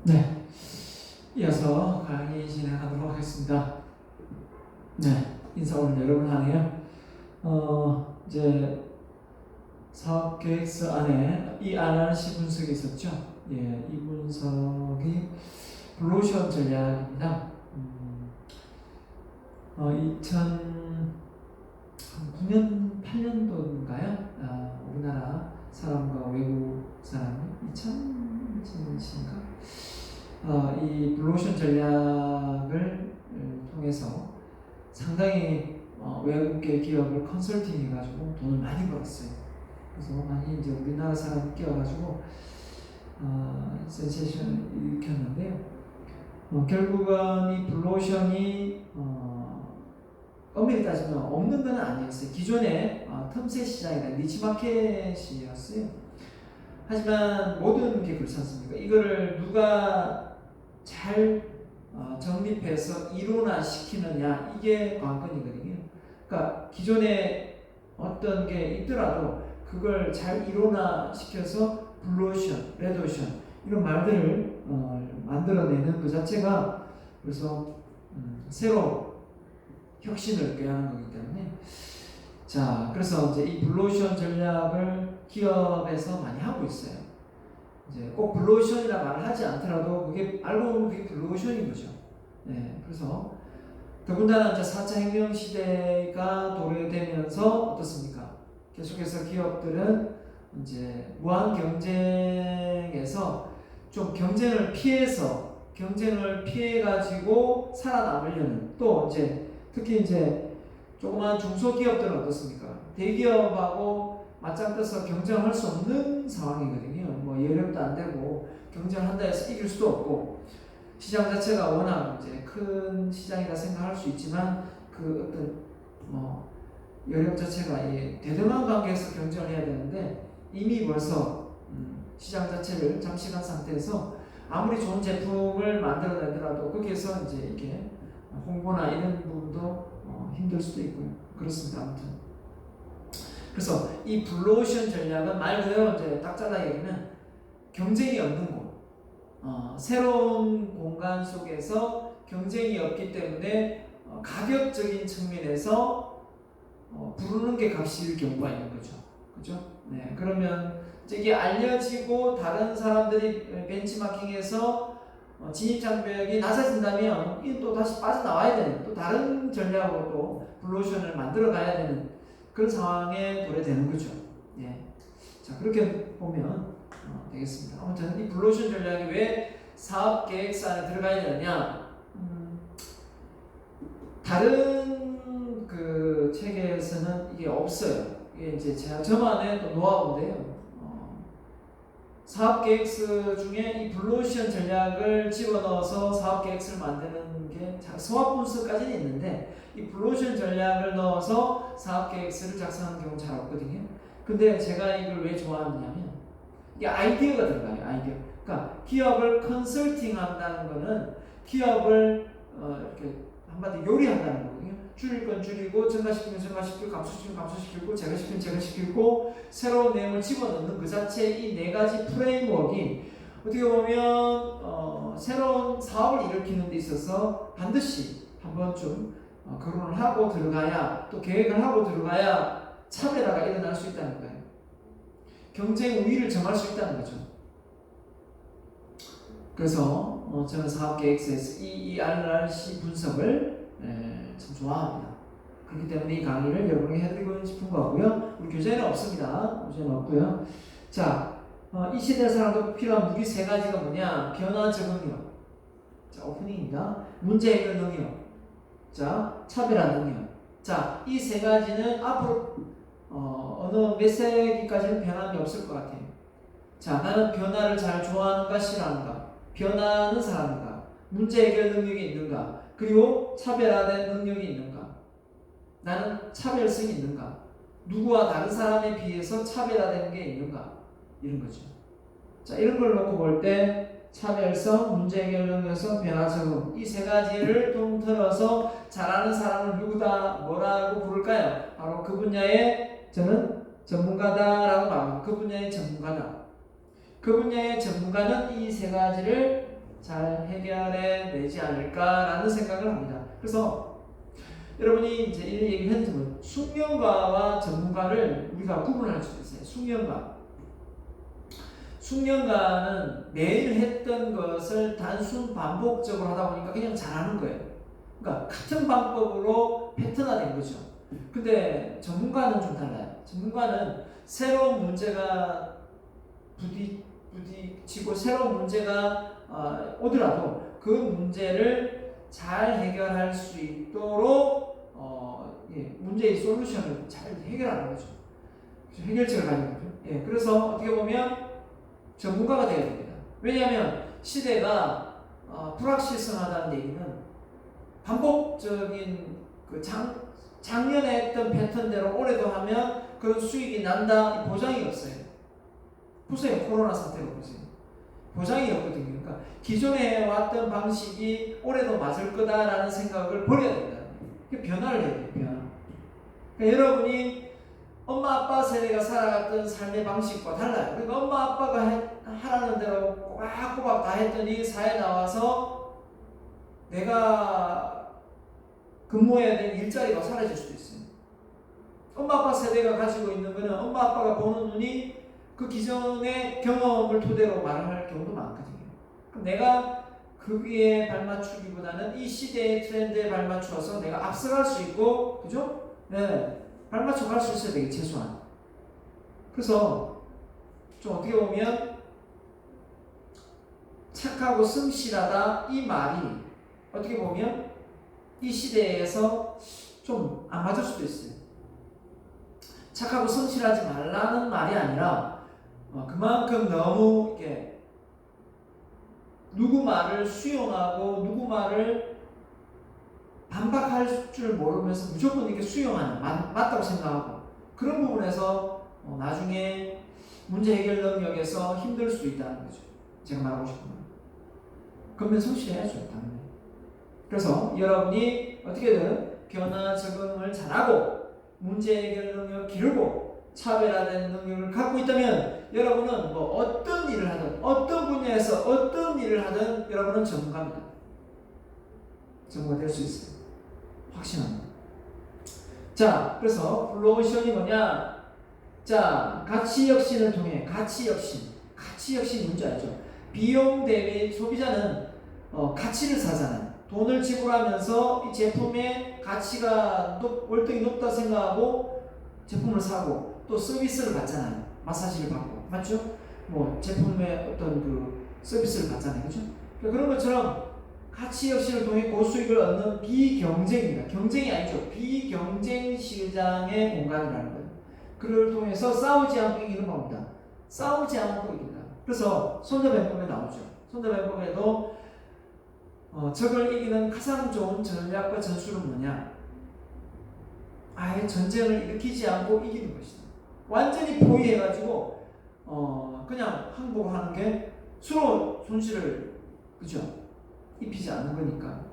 네, 이어서 강의 진행하도록 하겠습니다. 네, 인사 오늘 여러분 하네요. 이제 사업 계획서 안에 이 RRC 분석이 있었죠. 예, 이 분석이 블루오션 전략입니다. 2009년, 8년도인가요? 우리나라 사람과 외국 사람 2000년인가? 이 블루오션 전략을 통해서 상당히 외국계 기업을 컨설팅 해가지고 돈을 많이 벌었어요. 그래서 많이 이제 우리나라 사람 끼어가지고 센세이션을 일으켰는데요. 결국은 이 블루오션이 엄밀히 따지면 없는 건 아니었어요. 기존의 틈새 시장이나 니치마켓이었어요. 하지만 모든 게 그렇지 않습니까? 이거를 누가 잘 정립해서 이론화시키느냐, 이게 관건이거든요. 그러니까 기존에 어떤 게 있더라도 그걸 잘 이론화시켜서 블루오션, 레드오션 이런 말들을 만들어내는 그 자체가 그래서 새로 혁신을 꾀하는 거기 때문에, 자, 그래서 이제 이 블루오션 전략을 기업에서 많이 하고 있어요. 이제 꼭 블루오션이라 말을 하지 않더라도 그게 알고 보면 그게 블루오션인 거죠. 네, 그래서 더군다나 이제 4차 혁명 시대가 도래되면서 어떻습니까? 계속해서 기업들은 이제 무한 경쟁에서 좀 경쟁을 피해 가지고 살아남으려는, 또 이제 특히 이제 조그만 중소기업들은 어떻습니까? 대기업하고 맞짱 떠서 경쟁할 수 없는 상황이거든요. 뭐 여력도 안 되고 경쟁한다 해서 이길 수도 없고, 시장 자체가 워낙 이제 큰 시장이라 생각할 수 있지만 그 어떤 여력 자체가 대등한 관계에서 경쟁을 해야 되는데, 이미 벌써 시장 자체를 잠식한 상태에서 아무리 좋은 제품을 만들어내더라도 거기에서 이제 이렇게 홍보나 이런 부분도 힘들 수도 있고요. 그렇습니다. 아무튼 그래서 이 블루오션 전략은 말 그대로 이제 딱 잘라 얘기는 경쟁이 없는 곳, 새로운 공간 속에서 경쟁이 없기 때문에 가격적인 측면에서 부르는 게 값일 경우가 있는 거죠. 그죠? 네, 그러면 이게 알려지고 다른 사람들이 벤치마킹해서 진입장벽이 낮아진다면 이 또 다시 빠져나와야 되는, 또 다른 전략으로 또 블루오션을 만들어 가야 되는 그런 상황에 도래되는 거죠. 예. 자, 그렇게 보면 되겠습니다. 아무튼 이 블루오션 전략이 왜 사업 계획서 안에 들어가야 되느냐? 다른 그 책에서는 이게 없어요. 이게 이제 저만의 또 노하우인데요. 사업 계획서 중에 이 블루오션 전략을 집어넣어서 사업 계획서를 만드는 게 성합 분석까지는 있는데, 이 블루오션 전략을 넣어서 사업 계획서를 작성하는 경우 잘 없거든요. 근데 제가 이걸 왜 좋아하느냐면 이게 아이디어가 들어가요. 아이디어. 그러니까 기업을 컨설팅 한다는 거는 기업을 이렇게 한마디 요리한다는 거거든요. 줄일 건 줄이고, 증가시키면 증가시키고, 감소시키면 감소시키고, 제거시키면 제거시키고, 새로운 내용을 집어넣는 그 자체 이 네 가지 프레임워크가 어떻게 보면 새로운 사업을 일으키는 데 있어서 반드시 한 번쯤 거론을 하고 들어가야, 또 계획을 하고 들어가야 차별화가 일어날 수 있다는 거예요. 경쟁 우위를 정할 수 있다는 거죠. 그래서 저는 사업계획서에서 이 RRC 분석을 참 좋아합니다. 그렇기 때문에 이 강의를 여러분에게 해드리고 싶은 거고요. 우리 교재는 없습니다. 교재는 없고요. 자, 이 시대 사람도 필요한 무기 세 가지가 뭐냐? 변화 적응력. 자, 오프닝입니다. 문제 해결 능력. 자, 차별화 능력. 자, 이 세 가지는 앞으로 어느 몇 세기까지는 변함이 없을 것 같아요. 자, 나는 변화를 잘 좋아하는가 싫어하는가? 변화하는 사람인가? 문제 해결 능력이 있는가? 그리고 차별화된 능력이 있는가? 나는 차별성이 있는가? 누구와 다른 사람에 비해서 차별화되는 게 있는가? 이런 거죠. 자, 이런 걸 놓고 볼 때 차별성, 문제 해결 능력성, 변화 적응, 이 세 가지를 통틀어서 잘하는 사람을 누구다, 뭐라고 부를까요? 바로 그 분야의 저는 전문가다라고 말합니다. 그 분야의 전문가다. 그 분야의 전문가는 이 세 가지를 잘 해결해 내지 않을까라는 생각을 합니다. 그래서 여러분이 이제 이 얘기를 했지만 숙련가와 전문가를 우리가 구분할 수 있어요. 숙련가는 매일 했던 것을 단순 반복적으로 하다 보니까 그냥 잘하는 거예요. 그러니까 같은 방법으로 패턴화된 거죠. 근데 전문가는 좀 달라요. 전문가는 새로운 문제가 부딪히고 새로운 문제가 오더라도 그 문제를 잘 해결할 수 있도록 문제의 솔루션을 잘 해결하는 거죠. 해결책을 가지고 있죠. 그래서 어떻게 보면 전문가가 되어야 됩니다. 왜냐하면 시대가 불확실성하다는 얘기는 반복적인 작년에 했던 패턴대로 올해도 하면 그런 수익이 난다 보장이 없어요. 보세요. 코로나 사태로 보세요. 보장이 없거든요. 그러니까 기존에 왔던 방식이 올해도 맞을 거다라는 생각을 버려야 된다. 변화를 해야 돼요. 변화. 그러니까 여러분이 엄마 아빠 세대가 살아갔던 삶의 방식과 달라요. 그러니까 엄마 아빠가 하라는 대로 꼬박꼬박 다 했더니 사회에 나와서 내가 근무해야 될 일자리가 사라질 수도 있어요. 엄마 아빠 세대가 가지고 있는 거는 엄마 아빠가 보는 눈이 그 기존의 경험을 토대로 말을 할 경우도 많거든요. 그럼 내가 거기에 발맞추기보다는 이 시대의 트렌드에 발맞춰서 내가 앞서갈 수 있고, 그죠? 발맞춰 갈 수 있어야 되겠죠, 최소한. 그래서 좀 어떻게 보면 착하고 성실하다 이 말이 어떻게 보면 이 시대에서 좀 안 맞을 수도 있어요. 착하고 성실하지 말라는 말이 아니라 그만큼 너무 이렇게 누구 말을 수용하고 누구 말을 반박할 줄 모르면서 무조건 이렇게 수용하는 맞다고 생각하고 그런 부분에서 나중에 문제 해결 능력에서 힘들 수 있다는 거죠. 제가 말하고 싶은 건. 그러면 성실해야죠, 당연히. 그래서 여러분이 어떻게든 변화 적응을 잘하고 문제 해결 능력 기르고 차별화된 능력을 갖고 있다면 여러분은 뭐 어떤 일을 하든 어떤 분야에서 어떤 일을 하든 여러분은 전문가입니다. 전문가 될 수 있어요. 확신합니다. 자, 그래서 블루오션이 뭐냐? 자, 가치 혁신을 통해 가치 혁신 뭔지 알죠? 비용 대비 소비자는 가치를 사잖아요. 돈을 지불하면서 이 제품의 가치가 월등히 높다 생각하고 제품을 사고 또 서비스를 받잖아요. 마사지를 받고 맞죠? 뭐 제품의 어떤 그 서비스를 받잖아요, 그렇죠? 그런 것처럼 가치 혁신을 통해 고수익을 얻는 비경쟁입니다. 경쟁이 아니죠. 비경쟁 시장의 공간이라는 거예요. 그를 통해서 싸우지 않고 이기는 겁니다. 싸우지 않고 이긴다. 그래서 손자병법에 나오죠. 손자병법에도 적을 이기는 가장 좋은 전략과 전술은 뭐냐? 아예 전쟁을 일으키지 않고 이기는 것이다. 완전히 포위해가지고 그냥 항복하는 게 서로 손실을 그죠? 입히지 않는 거니까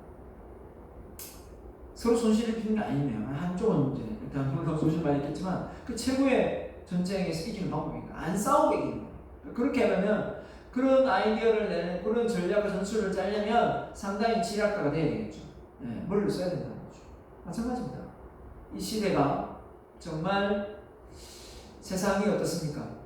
서로 손실을 입히는 게 아니네요. 한쪽은 이제 일단 물론 손실 많이 있겠지만 그 최고의 전쟁에서 이기는 방법이니까 안 싸우고 이기는 거예요. 그렇게 하려면 그런 아이디어를 내는 그런 전략과 전술을 짜려면 상당히 지략가가 돼야 되겠죠. 머리를 써야 된다는 거죠. 마찬가지입니다. 이 시대가 정말 세상이 어떻습니까?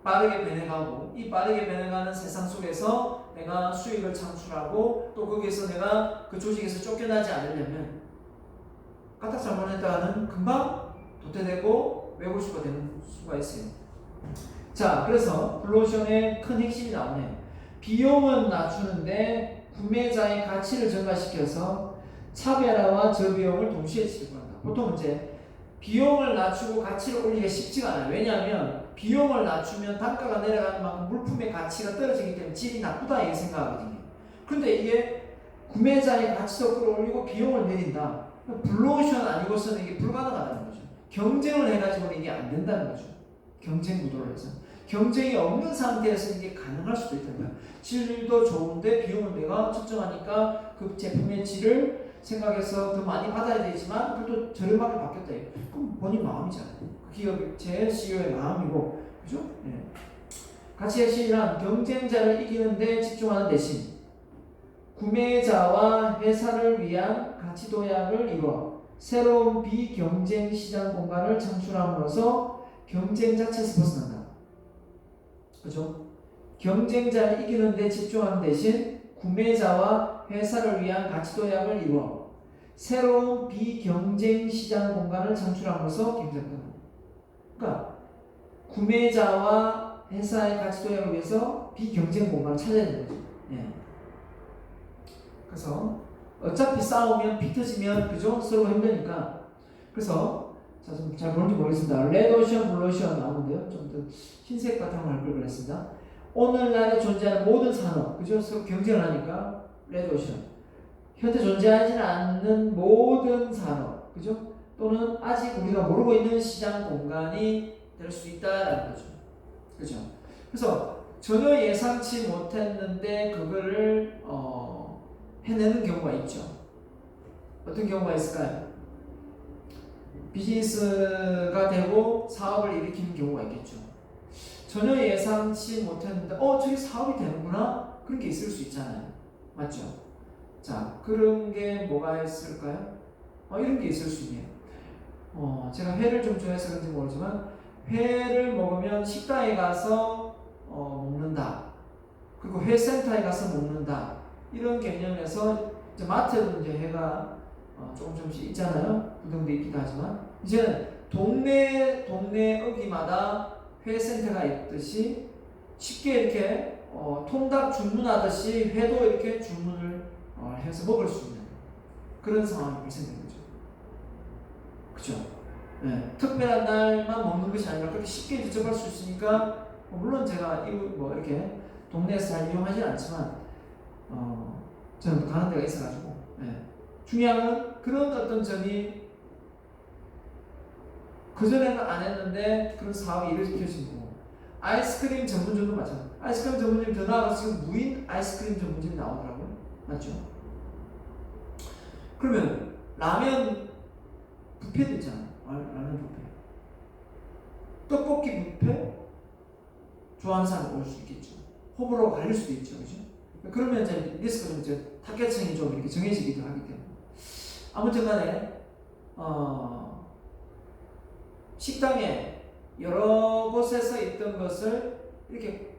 빠르게 변해가고 이 빠르게 변해가는 세상 속에서 내가 수익을 창출하고 또 거기에서 내가 그 조직에서 쫓겨나지 않으려면 까딱 잘못했다가는 금방 도태되고 외골수가 되는 수가 있어요. 자, 그래서 블루오션의 큰 핵심이 나오네요. 비용은 낮추는데 구매자의 가치를 증가시켜서 차별화와 저비용을 동시에 지불한다. 보통 이제 비용을 낮추고 가치를 올리기가 쉽지가 않아요. 왜냐하면 비용을 낮추면 단가가 내려가는 만큼 물품의 가치가 떨어지기 때문에 질이 나쁘다 이렇게 생각하거든요. 그런데 이게 구매자의 가치도 끌어올리고 비용을 내린다. 블루오션 아니고서는 이게 불가능하다는 거죠. 경쟁을 해가지고는 이게 안 된다는 거죠. 경쟁 구도를 해서. 경쟁이 없는 상태에서 이게 가능할 수도 있다는 거예요. 질도 좋은데 비용을 내가 측정하니까 그 제품의 질을 생각해서 더 많이 받아야 되지만 그래도 저렴하게 받겠다. 그럼 본인 마음이잖아요. 그 기업 제 CEO의 마음이고, 그죠? 네. 가치 혁신이란 경쟁자를 이기는 데 집중하는 대신 구매자와 회사를 위한 가치 도약을 이루어 새로운 비경쟁 시장 공간을 창출함으로써 경쟁 자체에서 벗어난다. 그죠? 경쟁자를 이기는 데 집중하는 대신 구매자와 회사를 위한 가치 도약을 이루어 새로운 비경쟁 시장 공간을 창출함으로써 경쟁된다. 그러니까 구매자와 회사의 가치 도약을 위해서 비경쟁 공간을 찾아야 되는 거죠. 예. 그래서 어차피 싸우면 피 터지면 그죠? 서로 힘드니까. 그래서 자, 좀 잘 보는지 모르겠습니다. 레드오션, 블루오션 나오는데요. 좀 더 흰색 바탕으로 할 걸 그랬습니다. 오늘날에 존재하는 모든 산업, 그죠? 서로 경쟁을 하니까 레드오션. 현재 존재하지는 않는 모든 산업, 그죠? 또는 아직 우리가 모르고 있는 시장 공간이 될 수 있다라는 거죠. 그죠? 그래서 전혀 예상치 못했는데 그거를 해내는 경우가 있죠. 어떤 경우가 있을까요? 비즈니스가 되고 사업을 일으키는 경우가 있겠죠. 전혀 예상치 못했는데 저게 사업이 되는구나? 그런 게 있을 수 있잖아요. 맞죠? 자, 그런 게 뭐가 있을까요? 이런 게 있을 수 있네요. 제가 회를 좀 좋아해서 그런지 모르지만 회를 먹으면 식당에 가서 먹는다. 그리고 회센터에 가서 먹는다. 이런 개념에서 이제 마트에도 이제 회가 조금씩 있잖아요. 구동돼 있기도 하지만 이제는 동네 어귀마다 회센터가 있듯이 쉽게 이렇게 통닭 주문하듯이 회도 이렇게 주문을 해서 먹을 수 있는 그런 상황이 발생된 거죠. 그렇죠? 네. 특별한 날만 먹는 것이 아니라 그렇게 쉽게 대접할 수 있으니까 물론 제가 이렇게 동네에서 잘 이용하지 않지만 저는 가는 데가 있어가지고 중요한 건 그런 어떤 점이 그전에는 안 했는데 그런 사업이 일으켜진 거고 아이스크림 전문점도 마찬가지. 아이스크림 전문점이 더 나아가서 지금 무인 아이스크림 전문점이 나오더라고요. 맞죠? 그러면 라면 뷔페도 있잖아요. 라면 뷔페. 떡볶이 뷔페 좋아하는 사람 올 수 있겠죠. 호불호가 갈릴 수도 있죠. 그죠? 그러면 이제 리스크가 좀 이제 타겟층이 좀 이렇게 정해지기도 하기 때문에. 아무튼 간에, 식당에 여러 곳에서 있던 것을 이렇게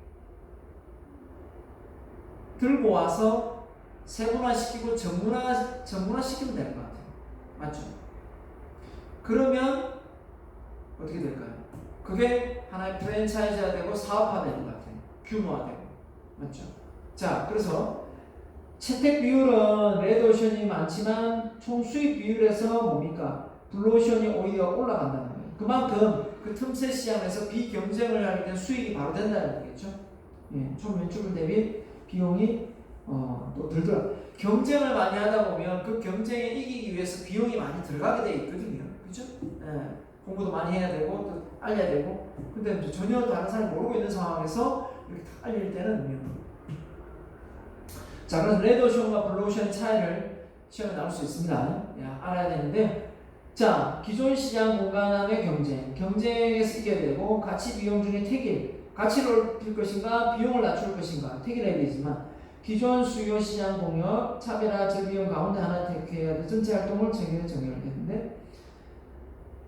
들고 와서 세분화시키고 정문화시키면 될 것 같아요. 맞죠? 그러면 어떻게 될까요? 그게 하나의 프랜차이즈가 되고 사업화 되는 것 같아요. 규모화 되고. 맞죠? 자, 그래서 채택 비율은 레드오션이 많지만 총 수익 비율에서 뭡니까? 블루오션이 오히려 올라간다는 거예요. 그만큼 그 틈새 시장에서 비경쟁을 하게 된 수익이 바로 된다는 얘기죠. 예, 총 매출 대비 비용이 또 들더라. 경쟁을 많이 하다 보면 그 경쟁에 이기기 위해서 비용이 많이 들어가게 돼 있거든요. 그죠? 예, 공부도 많이 해야 되고 또 알려야 되고. 근데 전혀 다른 사람이 모르고 있는 상황에서 이렇게 다 알릴 때는 자, 그래서 레드오션과 블루오션의 차이를 시험에 나올 수 있습니다. 알아야 되는데, 자, 기존 시장 공간의 경쟁에서 이겨야 되고, 가치 비용 중에 택일, 가치를 높일 것인가, 비용을 낮출 것인가, 택일해야 되지만, 기존 수요 시장 공역, 차별화 저비용 가운데 하나 택해야 돼. 전체 활동을 정의를 했는데,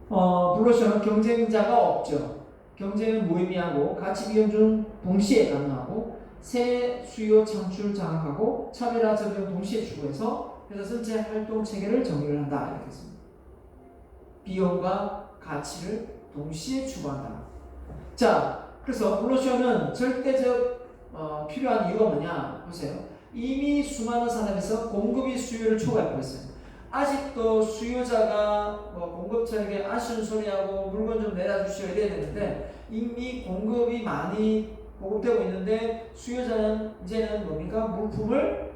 블루오션은 경쟁자가 없죠. 경쟁은 무의미하고, 가치 비용 중 동시에 가능하고, 새 수요 창출 장악하고 차별화 적용 동시에 추구해서 회사 전체 활동 체계를 정의를 한다 이렇게 했습니다. 비용과 가치를 동시에 추구한다. 자, 그래서 블루오션은 절대적 필요한 이유가 뭐냐 보세요. 이미 수많은 산업에서 공급이 수요를 초과하고 있어요. 아직도 수요자가 공급처에게 아쉬운 소리하고 물건 좀 내놔주시오 이래야 되는데 이미 공급이 많이 보급되고 있는데 수요자는 이제는 뭡니까? 물품을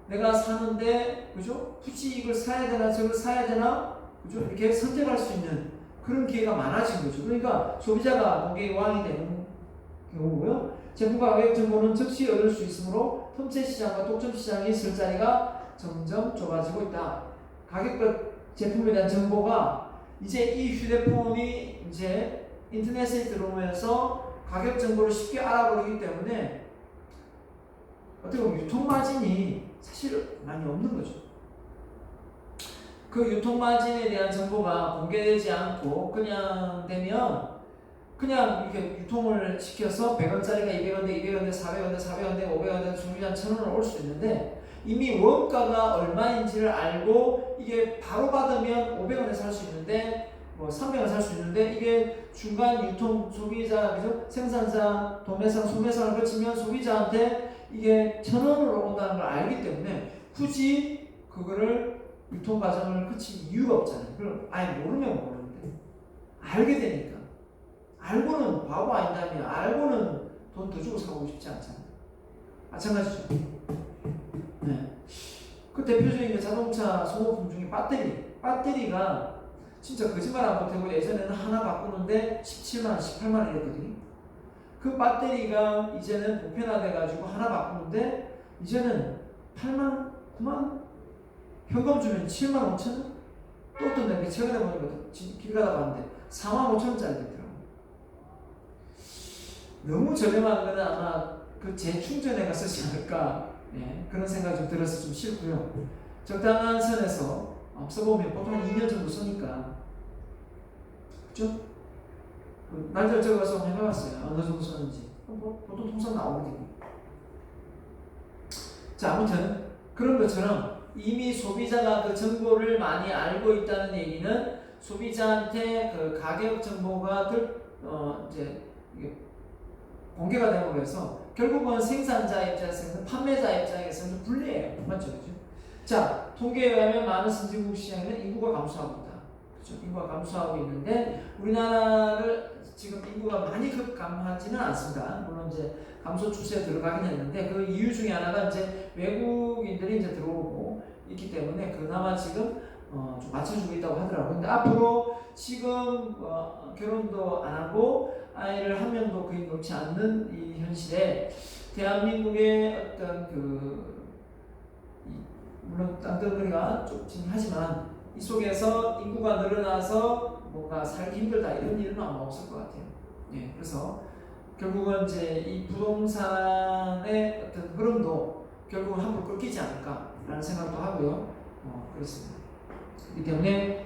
내가 사는데 그죠? 굳이 이걸 사야 되나 저걸 사야 되나 그죠? 이렇게 선택할 수 있는 그런 기회가 많아진 거죠. 그러니까 소비자가 고객의 왕이 되는 경우고요. 제품과 가격 정보는 즉시 얻을 수 있으므로 틈새 시장과 독점 시장이 있을 자리가 점점 좁아지고 있다. 가격과 제품에 대한 정보가 이제 이 휴대폰이 이제 인터넷에 들어오면서 가격 정보를 쉽게 알아버리기 때문에 어떻게 보면 유통 마진이 사실 많이 없는 거죠. 그 유통 마진에 대한 정보가 공개되지 않고 그냥 되면 그냥 이렇게 유통을 시켜서 100원짜리가 200원대, 200원대, 400원대, 400원대, 500원대, 소비자 1000원을 올 수 있는데 이미 원가가 얼마인지를 알고 이게 바로 받으면 500원에 살 수 있는데 뭐 300원 살 수 있는데 이게 중간 유통 소비자 그죠? 생산자, 도매상, 소매상을 거치면 소비자한테 이게 1000원으로 온다는 걸 알기 때문에 굳이 그거를 유통 과정을 거칠 이유가 없잖아요. 그럼 아예 모르면 모르는데 알게 되니까 알고는 바보 아닌다면 알고는 돈 더 주고 사고 싶지 않잖아요. 마찬가지죠. 네. 그 대표적인 자동차 소모품 중에 배터리가 진짜 거짓말 안 못하고 예전에는 하나 바꾸는데 17만원, 18만원 이랬거든요. 그 배터리가 이제는 보편화돼가지고 하나 바꾸는데 이제는 8만, 9만, 현금 주면 7만 5천원? 또 어떤 데 최근에 보니까 길 가다 봤는데 4만 5천원짜리 되더라고요. 너무 저렴한 거는 아마 그 재충전해가 쓰지 않을까, 예, 그런 생각이 좀 들어서 좀 싫고요. 적당한 선에서 써보면 보통 한 2년 정도 쓰니까, 그죠? 날짜를 적어서 해봤어요. 어느 정도 썼는지. 보통 통상 나오거든요. 자, 아무튼 그런 것처럼 이미 소비자가 그 정보를 많이 알고 있다는 얘기는 소비자한테 그 가격 정보가 이제 공개가 되고 해서 결국은 생산자 입장에서는 판매자 입장에서는 불리해요. 맞죠? 그죠? 자, 통계에 의하면 많은 선진국 시장에는 인구가 감소하고 있다. 그렇죠? 인구가 감소하고 있는데 우리나라를 지금 인구가 많이 급감하지는 않습니다. 물론 이제 감소 추세에 들어가긴 했는데 그 이유 중에 하나가 이제 외국인들이 이제 들어오고 있기 때문에 그나마 지금 좀 맞춰주고 있다고 하더라고요. 근데 앞으로 지금 결혼도 안 하고 아이를 한 명도 거의 놓지 않는 이 현실에 대한민국의 어떤 물론 땅덩어리가 좁긴 하지만 이 속에서 인구가 늘어나서 뭔가 살기 힘들다 이런 일은 아마 없을 것 같아요. 예, 그래서 결국은 이제 이 부동산의 어떤 흐름도 결국은 함부로 끊기지 않을까라는 생각도 하고요. 그렇습니다. 그렇기 때문에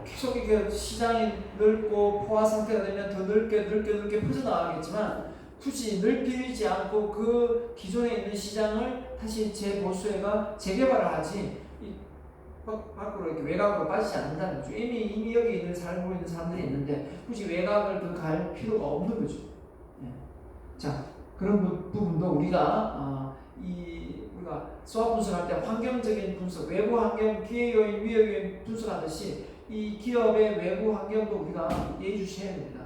계속 이게 시장이 넓고 포화 상태가 되면 더 넓게 퍼져나가겠지만 굳이 넓히지 않고 그 기존에 있는 시장을 다시 재보수해가 재개발을 하지 밖으로 이렇게 외곽으로 빠지지 않는다는 거죠. 이미 여기 살고 있는 사람들이 있는데 굳이 외곽을 더 갈 필요가 없는 거죠. 네. 자, 그런 부분도 우리가 수학 분석할 때 환경적인 분석, 외부 환경, 기회 요인, 위험 요인 분석하듯이 이 기업의 외부 환경도 우리가 예의주시해야 됩니다.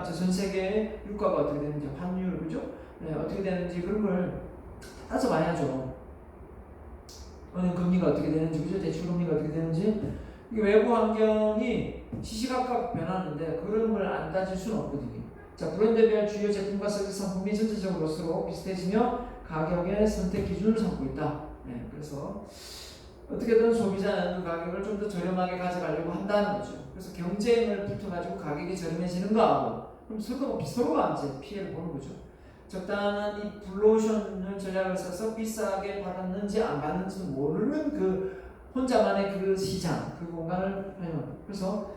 전 세계의 유가가 어떻게 되는지, 환율, 그죠? 네, 어떻게 되는지 그런 걸 따져봐야죠. 은행 금리가 어떻게 되는지, 그죠? 대출 금리가 어떻게 되는지. 이게 외부 환경이 시시각각 변하는데 그런 걸 안 따질 수는 없거든요. 자, 브랜드별 주요 제품과 서비스 상품이 전체적으로 서로 비슷해지며 가격의 선택 기준을 삼고 있다. 네, 그래서 어떻게든 소비자는 그 가격을 좀 더 저렴하게 가져가려고 한다는 거죠. 그래서 경쟁을 붙어가지고 가격이 저렴해지는 거하고 그럼 서로가 이제 피해를 보는 거죠. 적당한 이 블루오션 전략을 써서 비싸게 받았는지 안 받는지도 모르는 그 혼자만의 그 시장, 그 공간을 활용합니다. 그래서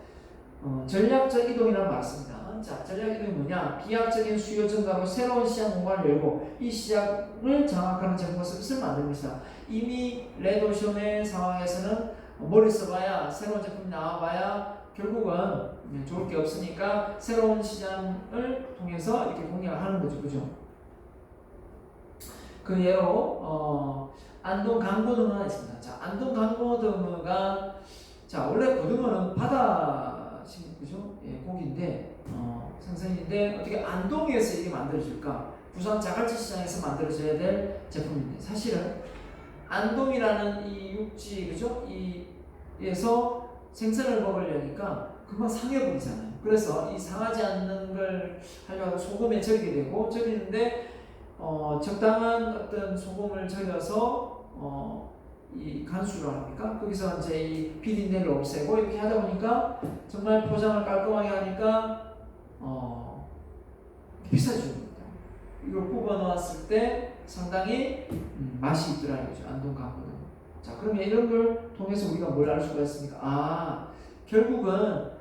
전략적 이동이라는 말 씁니다. 자, 전략 이동이 뭐냐? 비약적인 수요 증가로 새로운 시장 공간을 열고 이 시장을 장악하는 제품과 서비스를 만듭니다. 이미 레드오션의 상황에서는 머리 써봐야 새로운 제품이 나와봐야 결국은 좋을 게 없으니까 새로운 시장을 통해서 이렇게 공략을 하는 거죠. 그죠? 그 예로 안동 강고등어가 있습니다. 자, 안동 강고등어가 자, 원래 고등어는 바다 그죠? 예, 고기인데 생선인데 어떻게 안동에서 이게 만들어질까? 부산 자갈치 시장에서 만들어져야 될 제품인데 사실은 안동이라는 이 육지 그죠? 이에서 생선을 먹으려니까 금방 상해버리잖아요. 그래서 이 상하지 않는 걸 하려고 소금에 절이게 되고 절이는데 적당한 어떤 소금을 절여서 이 간수를 합니까? 거기서 이제 이 비린내를 없애고 이렇게 하다 보니까 정말 포장을 깔끔하게 하니까 비싸지는 겁니다. 이걸 뽑아 놓았을 때 상당히 맛이 있더라는 거죠. 안동 강보는. 자, 그러면 이런 걸 통해서 우리가 뭘 알 수가 있습니까? 결국은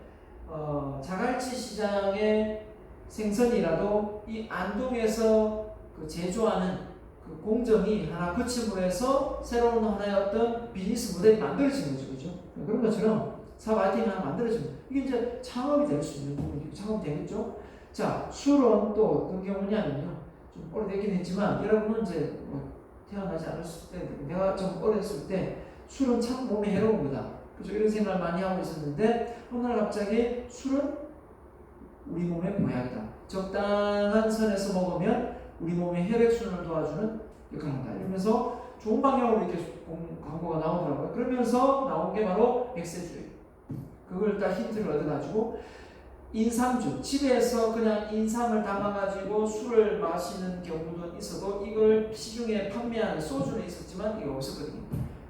자갈치 시장의 생선이라도 이 안동에서 그 제조하는 그 공정이 하나 거침으로 해서 새로운 하나의 어떤 비즈니스 모델이 만들어진 거죠. 그죠? 그런 것처럼 사업 아이템이 하나 만들어진 거죠. 이게 이제 창업이 될 수 있는 부분이고, 창업이 되겠죠? 자, 술은 또 어떤 경우냐면요. 좀 오래되긴 했지만, 여러분은 이제 태어나지 않았을 때, 내가 좀 어렸을 때, 술은 참 몸에 해로운 거다. 그죠? 이런 생각을 많이 하고 있었는데, 어느 날 갑자기 술은 우리 몸의 보약이다. 적당한 선에서 먹으면 우리 몸의 혈액순환을 도와주는 역할을 한다. 이러면서 좋은 방향으로 이렇게 광고가 나오더라고요. 그러면서 나온 게 바로 백세주예요. 그걸 딱 힌트를 얻어가지고 인삼주, 집에서 그냥 인삼을 담아가지고 술을 마시는 경우도 있어도 이걸 시중에 판매하는 소주는 있었지만 이게 없었거든요.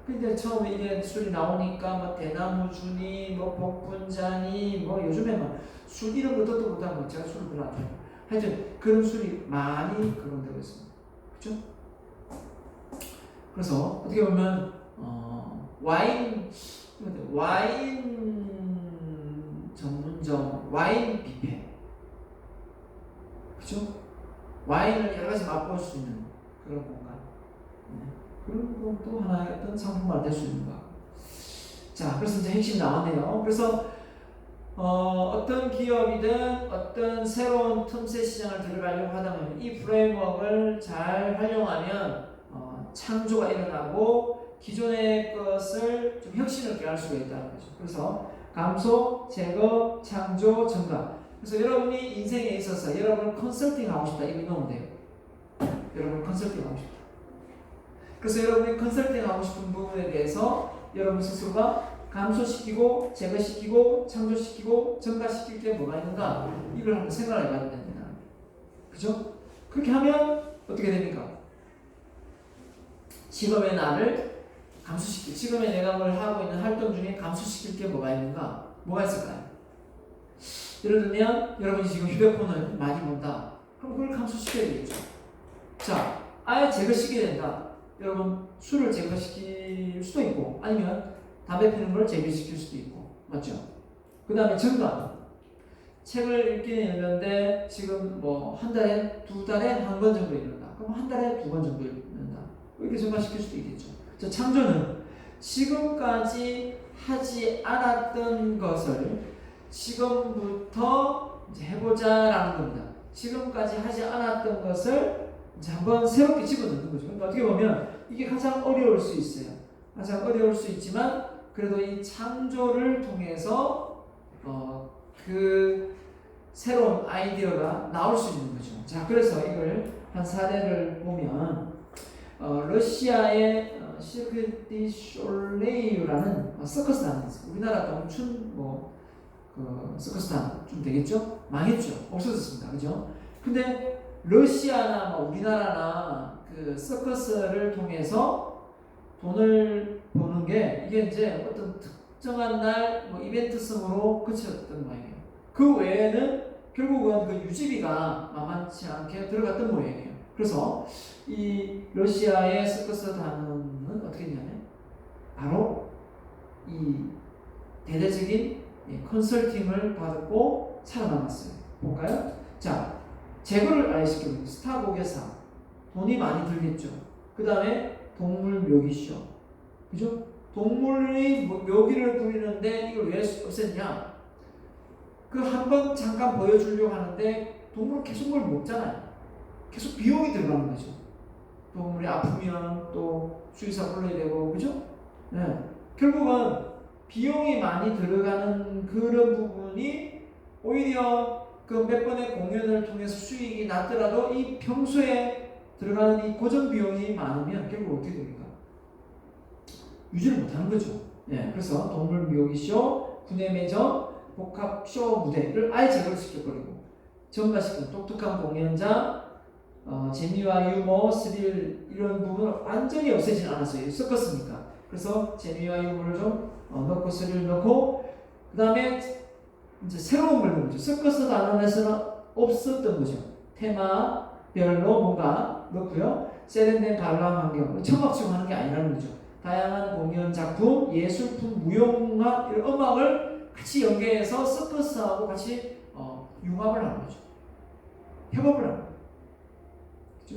근데 처음에 이게 술이 나오니까 뭐 대나무주니 뭐 복분자니 뭐 요즘에 막 술 이런 거 듣도 못하면 제가 술을 별로 안 좋아해요. 하여튼 그런 술이 많이 거론되고 있습니다. 그렇죠? 그래서 어떻게 보면 와인 전문점, 와인 뷔페, 그렇죠? 와인을 여러 가지 맛볼 수 있는 그런 공간. 그런 것도 하나의 어떤 상품화가 될 수 있는 거. 자, 그래서 이제 핵심 나왔네요. 그래서 어떤 기업이든 어떤 새로운 틈새 시장을 들어가려고 하다면 이 프레임워크를 잘 활용하면 창조가 일어나고 기존의 것을 좀 혁신을 꾀할 수가 있다는 거죠. 그래서 감소, 제거, 창조, 증가. 그래서 여러분이 인생에 있어서 여러분 컨설팅 하고 싶다 이거 넣으면 돼요. 여러분 컨설팅 하고 싶다. 그래서 여러분이 컨설팅 하고 싶은 부분에 대해서 여러분 스스로가 감소시키고 제거시키고 창조시키고 증가시킬 게 뭐가 있는가 이걸 한번 생각을 해봐야 됩니다. 그죠? 그렇게 하면 어떻게 됩니까? 지금의 나를 감소시킬, 지금의 내가 뭘 하고 있는 활동 중에 감소시킬 게 뭐가 있는가? 뭐가 있을까요? 예를 들면 여러분이 지금 휴대폰을 많이 본다. 그럼 그걸 감소시켜야 되겠죠. 자, 아예 제거시켜야 된다. 여러분 술을 제거시킬 수도 있고 아니면 담배 피는 걸 제거시킬 수도 있고 맞죠? 그 다음에 증가. 책을 읽기는 읽는데 지금 뭐 한 달에 두 달에 한 권 정도 읽는다. 그럼 한 달에 두 권 정도 읽는다. 이렇게 증가시킬 수도 있겠죠. 자, 창조는 지금까지 하지 않았던 것을 지금부터 이제 해보자라는 겁니다. 지금까지 하지 않았던 것을 이제 한번 새롭게 집어넣는 거죠. 그러니까 어떻게 보면 이게 가장 어려울 수 있어요. 가장 어려울 수 있지만 그래도 이 창조를 통해서 그 새로운 아이디어가 나올 수 있는 거죠. 자, 그래서 이걸 한 사례를 보면 러시아의 시르크 디 솔레이유라는 서커스단이 있어요. 우리나라 동춘 그 서커스단 좀 되겠죠? 망했죠. 없어졌습니다. 그죠? 근데 러시아나 우리나라나 그 서커스를 통해서 돈을 버는 게 이게 이제 어떤 특정한 날 이벤트성으로 그쳤던 모양이에요. 그 외에는 결국은 그 유지비가 만만치 않게 들어갔던 모양이에요. 그래서 이 러시아의 서커스단은 어떻게 했냐면 바로 이 대대적인 컨설팅을 받고 살아남았어요. 볼까요? 자, 제거를 아예 시켜요. 스타 고개사 돈이 많이 들겠죠. 그 다음에 동물 묘기쇼, 그죠? 동물이 묘기를 부리는데 이걸 왜 없앴냐? 그 한 번 잠깐 보여주려고 하는데 동물은 계속 뭘 먹잖아요. 계속 비용이 들어가는 거죠. 동물이 아프면 또 수의사 불러야 되고, 그죠? 네. 결국은 비용이 많이 들어가는 그런 부분이 오히려 그 몇 번의 공연을 통해서 수익이 났더라도 이 평소에 들어가는 이 고정 비용이 많으면 결국 어떻게 됩니까? 유지를 못하는 거죠. 예, 그래서 동물 묘기쇼, 구내매점, 복합쇼 무대를 아예 제거를 시켜버리고 전가시킨 독특한 공연장, 재미와 유머, 스릴 이런 부분을 완전히 없애진 않았어요. 섞었으니까. 그래서 재미와 유머를 좀 넣고 스릴 넣고 그 다음에 이제 새로운 걸 넣은 거죠. 섞어서 단원에서는 없었던 거죠. 테마별로 뭔가 넣고요. 세련된 관람 환경, 천막처럼 하는 게 아니라는 거죠. 다양한 공연 작품, 예술품, 무용학, 이런 음악을 같이 연계해서 섞어서 하고 같이 융합을 하는 거죠. 협업을 하는 거죠. 그죠?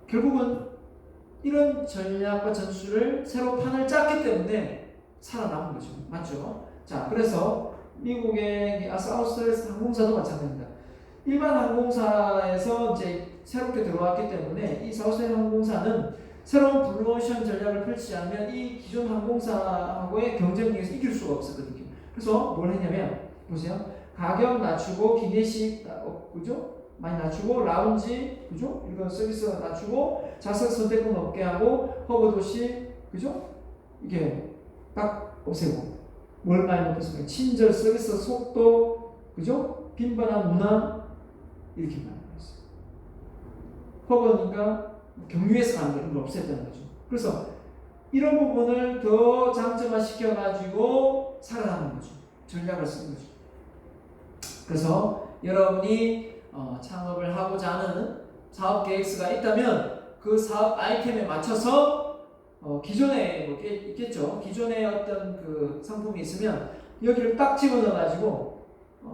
결국은 이런 전략과 전술을 새로 판을 짰기 때문에 살아남은 거죠. 맞죠? 자, 그래서 미국의 사우스웨스트 항공사도 마찬가지입니다. 일반 항공사에서 이제 새롭게 들어왔기 때문에 이 사우스웨스트 항공사는 새로운 블루오션 전략을 펼치지 않으면 이 기존 항공사하고의 경쟁력에서 이길 수가 없었거든요. 그래서 뭘 했냐면 보세요. 가격 낮추고 기내식 그죠? 많이 낮추고 라운지 그죠? 이거 서비스 낮추고 좌석 선택권 없게 하고 허브 도시 그죠? 이게 딱 없애고 뭘 많이 높였습니까? 친절 서비스 속도 그죠? 빈번한 문화 이렇게 많이 했어요. 허브니까 경유해서 가는 거 이런 걸 없앴다는 거죠. 그래서 이런 부분을 더 장점화 시켜가지고 살아남는 거죠. 전략을 쓰는 거죠. 그래서 여러분이 창업을 하고자 하는 사업 계획서가 있다면 그 사업 아이템에 맞춰서 기존에 뭐 있겠죠. 기존에 어떤 그 상품이 있으면 여기를 딱 집어넣어가지고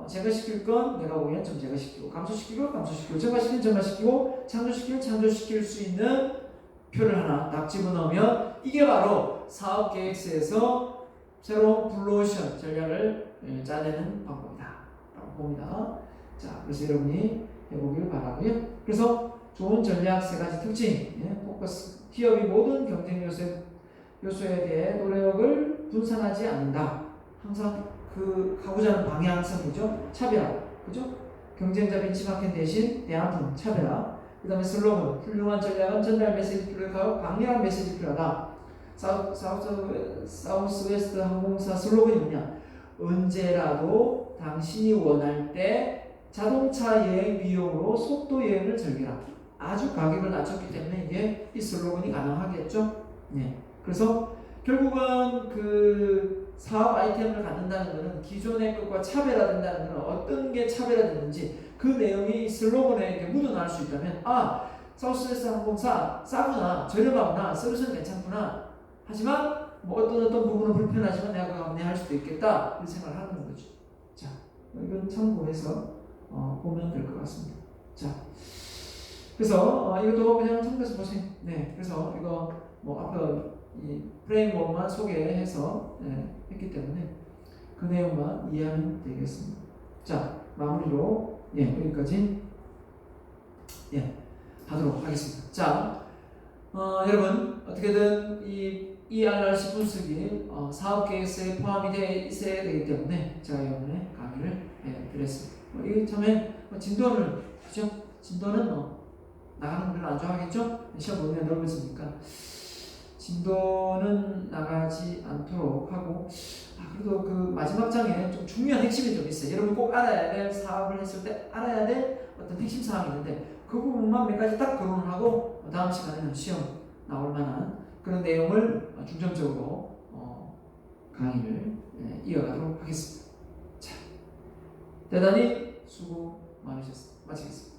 제거시킬 건 내가 보기엔 좀 제거시키고 감소시키고 증가시키면 증가시키고 창조시키면 창조시킬 수 있는 표를 하나 딱 집어넣으면 이게 바로 사업 계획서에서 새로운 블루오션 전략을 짜내는 방법이다 라고 봅니다. 자, 그래서 여러분이 해보길 바라고요. 그래서 좋은 전략 세 가지 특징, 포커스, 기업이 모든 경쟁 요소에 대해 노력을 분산하지 않는다. 항상 그 가고자 하는 방향성이죠. 차별화, 그죠? 경쟁자 벤치마켓 대신 대안품 차별화. 그 다음에 슬로건, 훌륭한 전략은 전달 메시지 필요하고 강렬한 메시지 필요하다. 사우스웨스트 항공사 슬로건이 뭐냐? 언제라도 당신이 원할 때 자동차 여행 비용으로 속도 여행을 즐기라. 아주 가격을 낮췄기 때문에 이게 이 슬로건이 가능하겠죠. 네. 그래서 결국은 그 사업 아이템을 갖는다는 것은 기존의 것과 차별화된다는 것은 어떤 게 차별화되는지 그 내용이 슬로건에 묻어날 수 있다면 사우스웨스트 항공사 싸구나 저렴하구나 서비스는 괜찮구나 하지만 뭐 어떤 부분은 불편하지만 내가 그거 안내할 수도 있겠다 이런 생각을 하는 거죠. 자, 이건 참고해서 보면 될 것 같습니다. 자, 그래서 이것도 그냥 참고해서 보세요. 네, 그래서 이거 뭐 앞에 이 프레임워크만 소개해서 했기 때문에 그 내용만 이해하면 되겠습니다. 자, 마무리로 여기까지 하도록 하겠습니다. 자, 여러분 어떻게든 이 ERRC 분석이 사업 계획서에 포함이 되어 있어야 되기 때문에 제가 이번에 강의를 드렸습니다. 이 참에 진도는 그죠? 진도는 나가는 거 별로 안 좋아하겠죠? 시험 보면 넓어지니까 진도는 나가지 않도록 하고 그래도 그 마지막 장에 좀 중요한 핵심이 좀 있어요. 여러분 꼭 알아야 될 사업을 했을 때 알아야 될 어떤 핵심 사항이 있는데 그 부분만 몇 가지 딱 거론을 하고 다음 시간에는 시험 나올 만한 그런 내용을 중점적으로 강의를 이어가도록 하겠습니다. 자, 대단히 수고 많으셨습니다. 마치겠습니다.